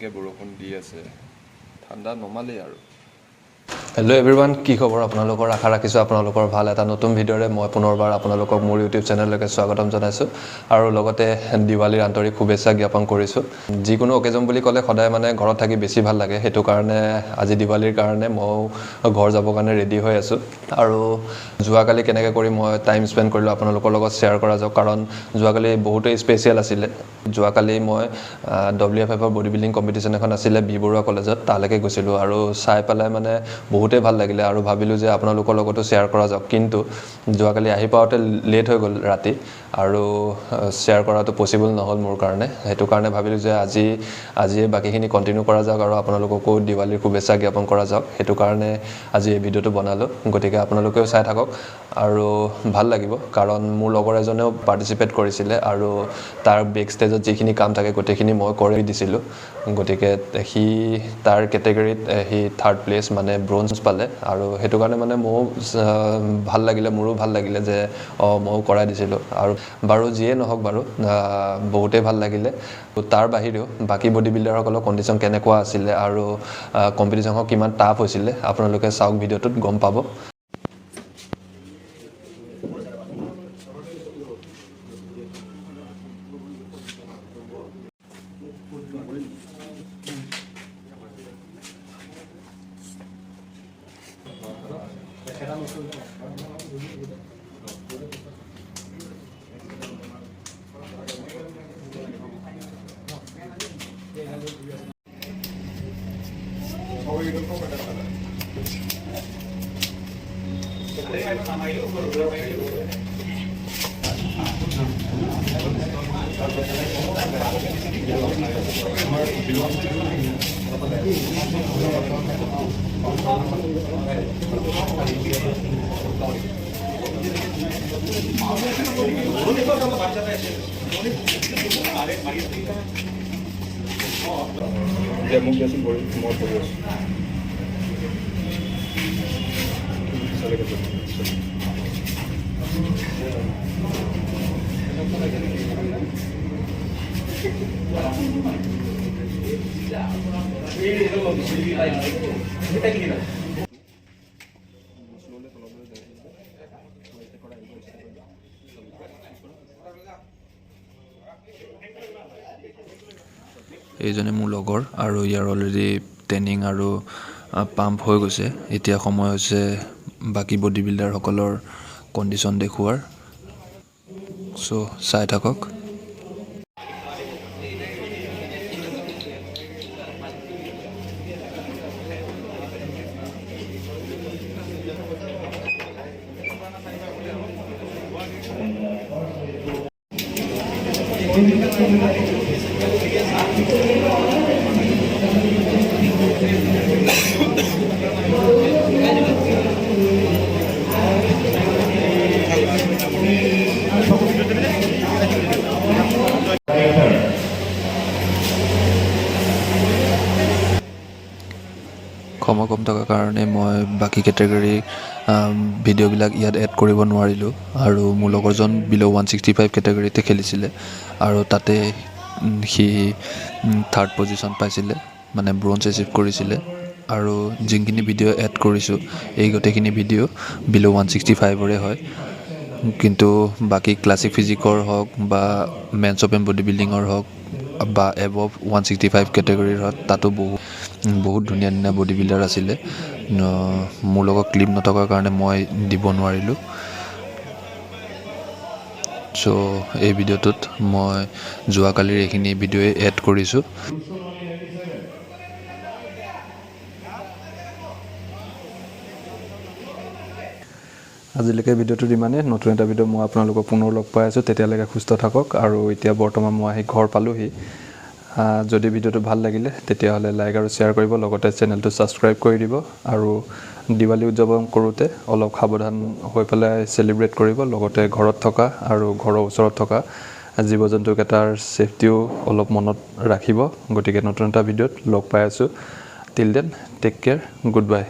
দিনকে বৰষুণ দি আছে ঠাণ্ডা নমালেই আৰু হেল্ল' এভৰিৱান কি খবৰ আপোনালোকৰ আশা ৰাখিছোঁ আপোনালোকৰ ভাল এটা নতুন ভিডিঅ'ৰে মই পুনৰবাৰ আপোনালোকক মোৰ ইউটিউব চেনেললৈকে স্বাগতম জনাইছোঁ আৰু লগতে দিৱালীৰ আন্তৰিক শুভেচ্ছা জ্ঞাপন কৰিছোঁ যিকোনো অকেজন বুলি ক'লে সদায় মানে ঘৰত থাকি বেছি ভাল লাগে সেইটো কাৰণে আজি দিৱালীৰ কাৰণে মই ঘৰ যাবৰ কাৰণে ৰেডি হৈ আছোঁ আৰু যোৱাকালি কেনেকৈ কৰি মই টাইম স্পেণ্ড কৰিলোঁ আপোনালোকৰ লগত শ্বেয়াৰ কৰা যাওক কাৰণ যোৱাকালি বহুতেই স্পেচিয়েল আছিলে যোৱাকালি মই WFF বডি বিল্ডিং কম্পিটিশ্যন এখন আছিলে বি বৰুৱা কলেজত তালৈকে গৈছিলোঁ আৰু চাই পেলাই মানে বহুতেই ভাল লাগিলে আৰু ভাবিলোঁ যে আপোনালোকৰ লগতো শ্বেয়াৰ কৰা যাওক কিন্তু যোৱাকালি আহি পাওঁতে লেট হৈ গ'ল ৰাতি আৰু শ্বেয়াৰ কৰাটো পচিবল নহ'ল মোৰ কাৰণে সেইটো কাৰণে ভাবিলোঁ যে আজিয়ে বাকীখিনি কণ্টিনিউ কৰা যাওক আৰু আপোনালোককো দিৱালীৰ শুভেচ্ছা জ্ঞাপন কৰা যাওক সেইটো কাৰণে আজি এই ভিডিঅ'টো বনালোঁ গতিকে আপোনালোকেও চাই থাকক আৰু ভাল লাগিব কাৰণ মোৰ লগৰ এজনেও পাৰ্টিচিপেট কৰিছিলে আৰু তাৰ বেক ষ্টেজত যিখিনি কাম থাকে গোটেইখিনি মই কৰি দিছিলোঁ গতিকে সি তাৰ কেটেগৰীত সি থাৰ্ড প্লেচ মানে ব্ৰঞ্জ পালে আৰু সেইটো কাৰণে মানে মোৰো ভাল লাগিলে যে ময়ো কৰাই দিছিলোঁ আৰু বাৰু যিয়ে নহওক বাৰু বহুতেই ভাল লাগিলে তাৰ বাহিৰেও বাকী বডি বিল্ডাৰসকলৰ কণ্ডিশ্যন কেনেকুৱা আছিলে আৰু কম্পিটিশ্যনখন কিমান টাফ হৈছিলে আপোনালোকে চাওক ভিডিঅ'টোত গম পাব এইজনে মোৰ লগৰ আৰু ইয়াৰ অলৰেডি ট্ৰেইনিং আৰু পাম্প হৈ গৈছে এতিয়া সময় হৈছে বাকী বডি বিল্ডাৰসকলৰ কণ্ডিশ্যন দেখুওৱাৰ চ' চাই থাকক সময় কম থকাৰ কাৰণে মই বাকী কেটেগৰী ভিডিঅ'বিলাক ইয়াত এড কৰিব নোৱাৰিলোঁ আৰু মোৰ লগৰজন বিল' 165 কেটেগৰীতে খেলিছিলে আৰু তাতে সি থাৰ্ড পজিশ্যন পাইছিলে মানে ব্ৰঞ্জ এচিভ কৰিছিলে আৰু যোনখিনি ভিডিঅ' এড কৰিছোঁ এই গোটেইখিনি ভিডিঅ' বিল' 165ৰে হয় কিন্তু বাকী ক্লাছিক ফিজিকৰ হওক বা মেন্স অপেন বডি বিল্ডিঙৰ হওক বা এবভ 165 কেটেগৰীৰ হওক তাতো বহুত ধুনীয়া বডি বিল্ডাৰ আছিলে মোৰ লগত ক্লিপ নথকাৰ কাৰণে মই দিব নোৱাৰিলোঁ চ' এই ভিডিঅ'টোত মই যোৱাকালিৰ এইখিনি ভিডিঅ'ই এড কৰিছোঁ আজিলৈকে ভিডিঅ'টোত ইমানেই নতুন এটা ভিডিঅ' মই আপোনালোকক পুনৰ লগ পাই আছোঁ তেতিয়ালৈকে সুস্থ থাকক আৰু এতিয়া বৰ্তমান মই আহি ঘৰ পালোহি যদি ভিডিঅ'টো ভাল লাগিলে তেতিয়াহ'লে লাইক আৰু শ্বেয়াৰ কৰিব লগতে চেনেলটো ছাবস্ক্ৰাইব কৰি দিব আৰু দিৱালী উদযাপন কৰোঁতে অলপ সাৱধান হৈ পেলাই চেলিব্ৰেট কৰিব লগতে ঘৰত থকা আৰু ঘৰৰ ওচৰত থকা জীৱ জন্তুকেইটাৰ ছেফটিও অলপ মনত ৰাখিব গতিকে নতুন এটা ভিডিঅ'ত লগ পাই আছোঁ till then take care good bye